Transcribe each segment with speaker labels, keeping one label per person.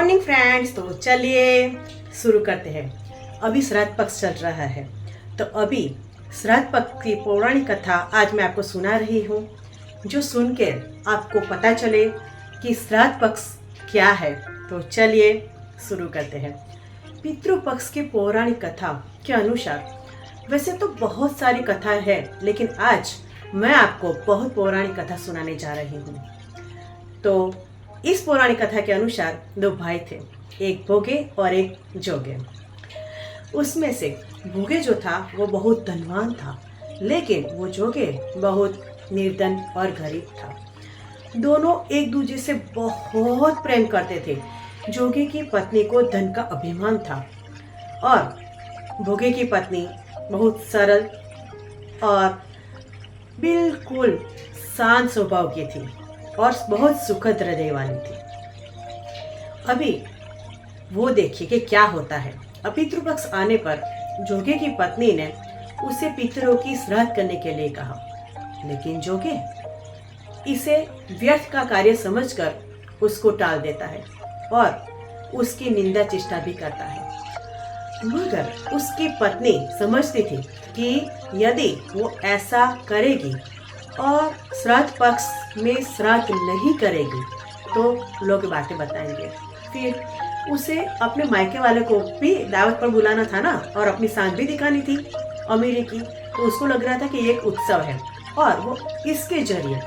Speaker 1: Morning friends. तो चलिए शुरू करते हैं। अभी श्राद्ध पक्ष चल रहा है, तो अभी श्राद्ध पक्ष की पौराणिक कथा आज मैं आपको सुना रही हूँ, जो सुन के आपको पता चले कि श्राद्ध पक्ष क्या है। तो चलिए शुरू करते हैं। पितृपक्ष की पौराणिक कथा के अनुसार वैसे तो बहुत सारी कथा है, लेकिन आज मैं आपको बहुत पौराणिक कथा सुनाने जा रही हूँ। तो इस पौराणिक कथा के अनुसार दो भाई थे, एक भोगे और एक जोगे। उसमें से भोगे जो था वो बहुत धनवान था, लेकिन वो जोगे बहुत निर्धन और गरीब था। दोनों एक दूसरे से बहुत प्रेम करते थे। जोगे की पत्नी को धन का अभिमान था और भोगे की पत्नी बहुत सरल और बिल्कुल शांत स्वभाव की थी और बहुत सुखद हृदय वाली थी। अभी वो देखिए कि क्या होता है। अब पितृपक्ष आने पर जोगे की पत्नी ने उसे पितरों की श्राद्ध करने के लिए कहा, लेकिन जोगे इसे व्यर्थ का कार्य समझकर उसको टाल देता है और उसकी निंदा चेष्टा भी करता है। मगर उसकी पत्नी समझती थी कि यदि वो ऐसा करेगी और श्राद्ध पक्ष में श्राद्ध नहीं करेगी तो लोग बातें बताएंगे। फिर उसे अपने मायके वाले को भी दावत पर बुलाना था ना, और अपनी शान भी दिखानी थी अमीरी की। तो उसको लग रहा था कि एक उत्सव है, और वो इसके जरिए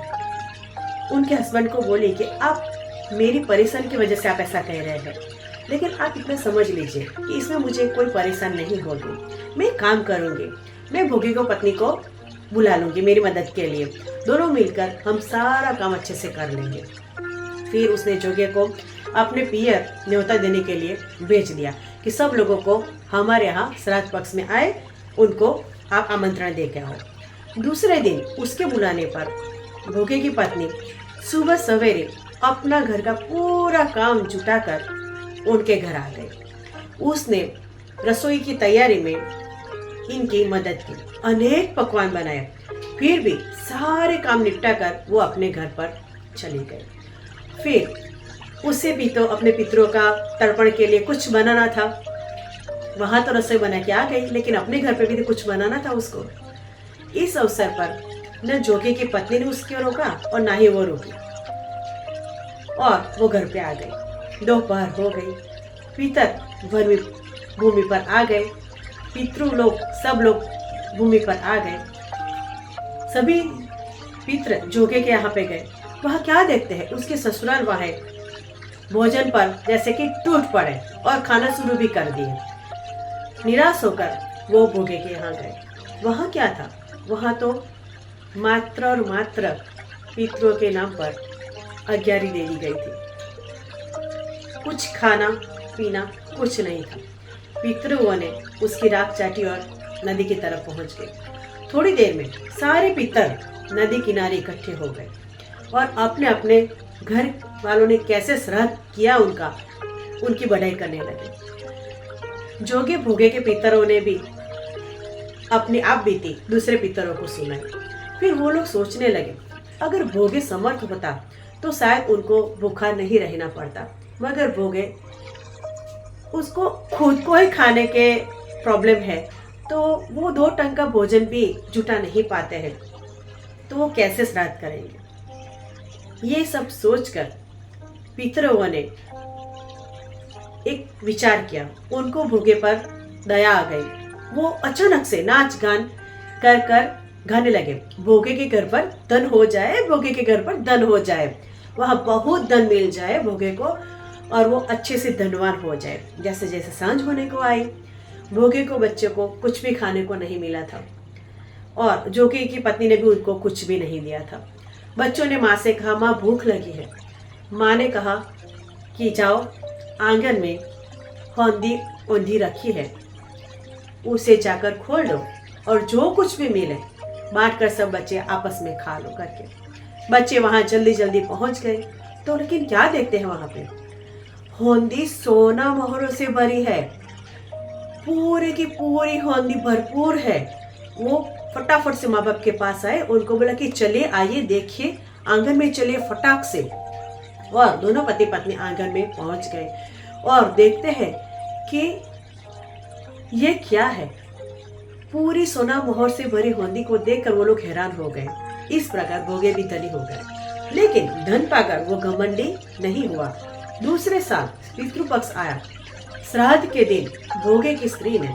Speaker 1: उनके हस्बैंड को बोली कि आप मेरी परेशानी की वजह से आप ऐसा कह रहे हैं, लेकिन आप इतना समझ लीजिए कि इसमें मुझे कोई परेशान नहीं होगी। मैं काम करूंगी, मैं भोगे को पत्नी को बुला लूंगी मेरी मदद के लिए, दोनों मिलकर हम सारा काम अच्छे से कर लेंगे। फिर उसने जोगे को अपने पियर न्योता देने के लिए भेज दिया कि सब लोगों को हमारे यहाँ श्राद्ध पक्ष में आए, उनको आप आमंत्रण दे के आओ। दूसरे दिन उसके बुलाने पर भोगे की पत्नी सुबह सवेरे अपना घर का पूरा काम जुटाकर उनके घर आ गई। उसने रसोई की तैयारी में इनकी मदद की, अनेक पकवान बनाए। फिर भी सारे काम निपटा कर वो अपने घर पर चली गई। फिर उसे भी तो अपने पितरों का तर्पण के लिए कुछ बनाना था। वहां तो रसोई बना के आ गई, लेकिन अपने घर पे भी तो कुछ बनाना था उसको। इस अवसर पर न जोगे की पत्नी ने उसको रोका और ना ही वो रुकी, और वो घर पे आ गई। दोपहर हो गई, पितर भूमि पर आ गए, पितृ लोग सब लोग भूमि पर आ गए। सभी पितर जोगे के यहाँ पे गए। वह क्या देखते हैं, उसके ससुराल वहाँ भोजन पर जैसे कि टूट पड़े और खाना शुरू भी कर दिए। निराश होकर वो भोगे के यहाँ गए। वहाँ क्या था, वहाँ तो मात्र और मात्र पितरों के नाम पर आज्ञारी दे दी गई थी। कुछ खाना पीना कुछ नहीं था। पितरों ने उसकी राख चाटी और नदी की तरफ पहुंच गए। थोड़ी देर में सारे पितर नदी किनारे इकट्ठे हो गए और अपने अपने घर वालों ने कैसे श्राद्ध किया उनकी बढ़ाई करने लगे। जोगे भोगे के पितरों ने भी अपनी आप बीती दूसरे पितरों को सुनाई। फिर वो लोग सोचने लगे, अगर भोगे समर्थ होता तो शायद उनको भूखा नहीं रहना पड़ता, मगर भोगे उसको खुद को ही खाने के प्रॉब्लम है, तो वो 2 टंग का भोजन भी जुटा नहीं पाते हैं, तो वो कैसे श्राद्ध करेंगे। ये सब सोचकर पितरों ने एक विचार किया। उनको भोगे पर दया आ गई। वो अचानक से नाच गान कर कर गाने लगे, भोगे के घर पर धन हो जाए, भोगे के घर पर धन हो जाए, वहाँ बहुत धन मिल जाए भोगे को और वो अच्छे से धनवान हो जाए। जैसे जैसे सांझ होने को आई, भोगे को बच्चे को कुछ भी खाने को नहीं मिला था, और जोगे की पत्नी ने भी उनको कुछ भी नहीं दिया था। बच्चों ने माँ से कहा, माँ भूख लगी है। माँ ने कहा कि जाओ, आंगन में हौंदी औंधी रखी है, उसे जाकर खोल दो और जो कुछ भी मिले बांट कर सब बच्चे आपस में खा लो करके। बच्चे वहां जल्दी जल्दी पहुंच गए। तो लेकिन क्या देखते हैं, वहां पे हौंदी सोना मोहरों से भरी है, पूरी की पूरी हौंदी भरपूर है। वो फटाफट से माँ बाप के पास आए, उनको बोला कि चलिए आइए देखिए, आंगन में चलिए फटाक से। और दोनों पति पत्नी आंगन में पहुंच गए। और देखते हैं कि ये क्या है। पूरी सोना मोहर से भरी होंदी को देखकर वो लोग हैरान हो गए। इस प्रकार भोगे भी धनी हो गए। लेकिन धन पाकर वो घमंडी नहीं हुआ। दूसरे साल पितृपक्ष आया। श्राद्ध के दिन भोगे की स्त्री ने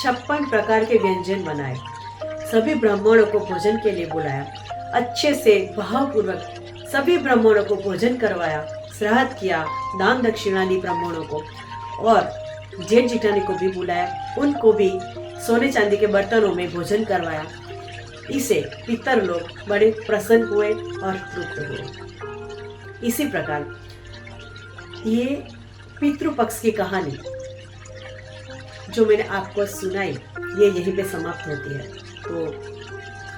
Speaker 1: 56 प्रकार के व्यंजन बनाए। सभी ब्राह्मणों को भोजन के लिए बुलाया। अच्छे से भावपूर्वक सभी ब्राह्मणों को भोजन करवाया। श्राद्ध किया, दान दक्षिणा दी ब्राह्मणों को, और जेठ जिठानी को भी बुलाया। उनको भी सोने चांदी के बर्तनों में भोजन करवाया। इसे पितर लोग बड़े प्रसन्न हुए और तृप्त हुए। इसी प्रकार ये पितृपक्ष की कहानी जो मैंने आपको सुनाई ये यहीं पे समाप्त होती है। तो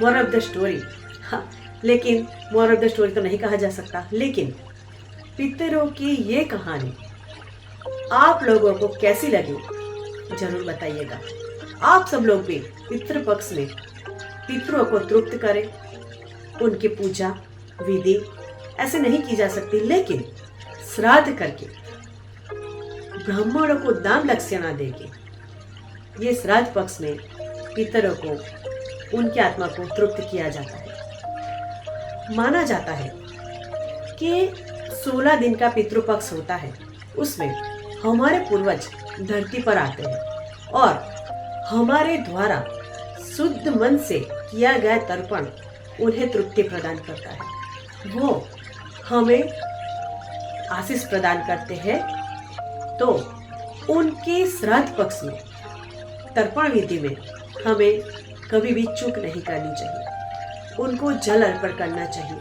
Speaker 1: मोरल ऑफ द स्टोरी, हाँ, लेकिन मोरल ऑफ द स्टोरी तो नहीं कहा जा सकता, लेकिन पितरों की ये कहानी आप लोगों को कैसी लगी जरूर बताइएगा। आप सब लोग भी पितृपक्ष में पितरों को तृप्त करें। उनकी पूजा विधि ऐसे नहीं की जा सकती, लेकिन श्राद्ध करके ब्राह्मणों को दान दक्षिणा देके ये श्राद्ध पक्ष में पितरों को उनकी आत्मा को तृप्त किया जाता है। माना जाता है कि 16 दिन का पितृपक्ष होता है। उसमें हमारे पूर्वज धरती पर आते हैं और हमारे द्वारा शुद्ध मन से किया गया तर्पण उन्हें तृप्ति प्रदान करता है। वो हमें आशीष प्रदान करते हैं। तो उनके श्राद्ध पक्ष में तर्पण विधि में हमें कभी भी चूक नहीं करनी चाहिए। उनको जल अर्पण करना चाहिए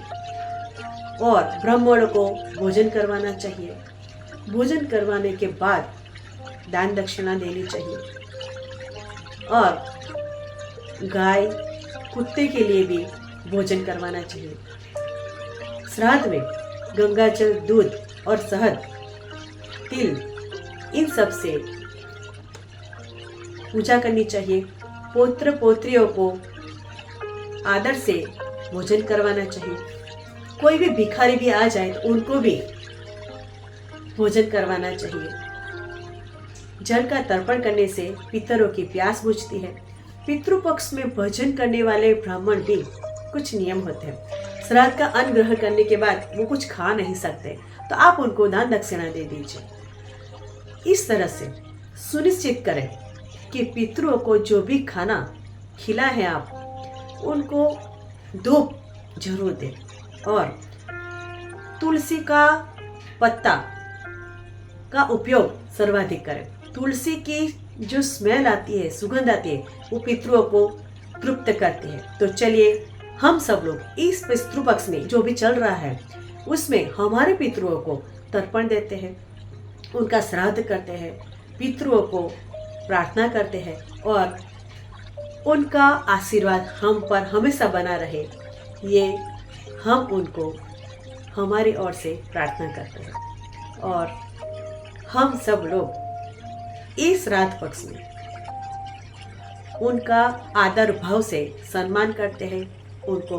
Speaker 1: और ब्राह्मणों को भोजन करवाना चाहिए। भोजन करवाने के बाद दान दक्षिणा देनी चाहिए और गाय कुत्ते के लिए भी भोजन करवाना चाहिए। श्राद्ध में गंगाजल, दूध और शहद, तिल, इन सब से पूजा करनी चाहिए। पौत्र पौत्रियों को आदर से भोजन करवाना चाहिए। कोई भी भिखारी भी आ जाए तो उनको भी भोजन करवाना चाहिए। जल का तर्पण करने से पितरों की प्यास बुझती है। पितृपक्ष में भोजन करने वाले ब्राह्मण भी कुछ नियम होते हैं। श्राद्ध का अन्न ग्रहण करने के बाद वो कुछ खा नहीं सकते, तो आप उनको दान दक्षिणा दे दीजिए। इस तरह से सुनिश्चित करें कि पितरों को जो भी खाना खिला है आप उनको धूप जरूर दें और तुलसी का पत्ता का उपयोग सर्वाधिक करें। तुलसी की जो स्मेल आती है, सुगंध आती है, वो पितरों को तृप्त करती है। तो चलिए हम सब लोग इस पितृपक्ष में जो भी चल रहा है उसमें हमारे पितरों को तर्पण देते हैं, उनका श्राद्ध करते हैं, पितरों को प्रार्थना करते हैं और उनका आशीर्वाद हम पर हमेशा बना रहे, ये हम उनको हमारी ओर से प्रार्थना करते हैं। और हम सब लोग इस श्राद्ध पक्ष में उनका आदर भाव से सम्मान करते हैं, उनको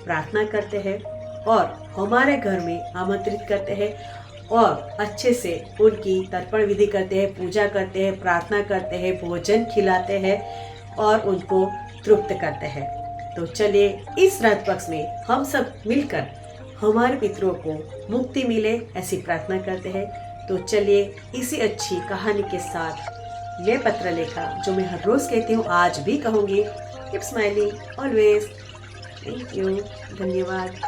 Speaker 1: प्रार्थना करते हैं और हमारे घर में आमंत्रित करते हैं और अच्छे से उनकी तर्पण विधि करते हैं, पूजा करते हैं, प्रार्थना करते हैं, भोजन खिलाते हैं और उनको तृप्त करते हैं। तो चलिए इस श्राद्ध पक्ष में हम सब मिलकर हमारे पितरों को मुक्ति मिले ऐसी प्रार्थना करते हैं। तो चलिए इसी अच्छी कहानी के साथ ये पत्र लेखा जो मैं हर रोज कहती हूँ आज भी कहूँगी, keep smiling always. Thank you, धन्यवाद।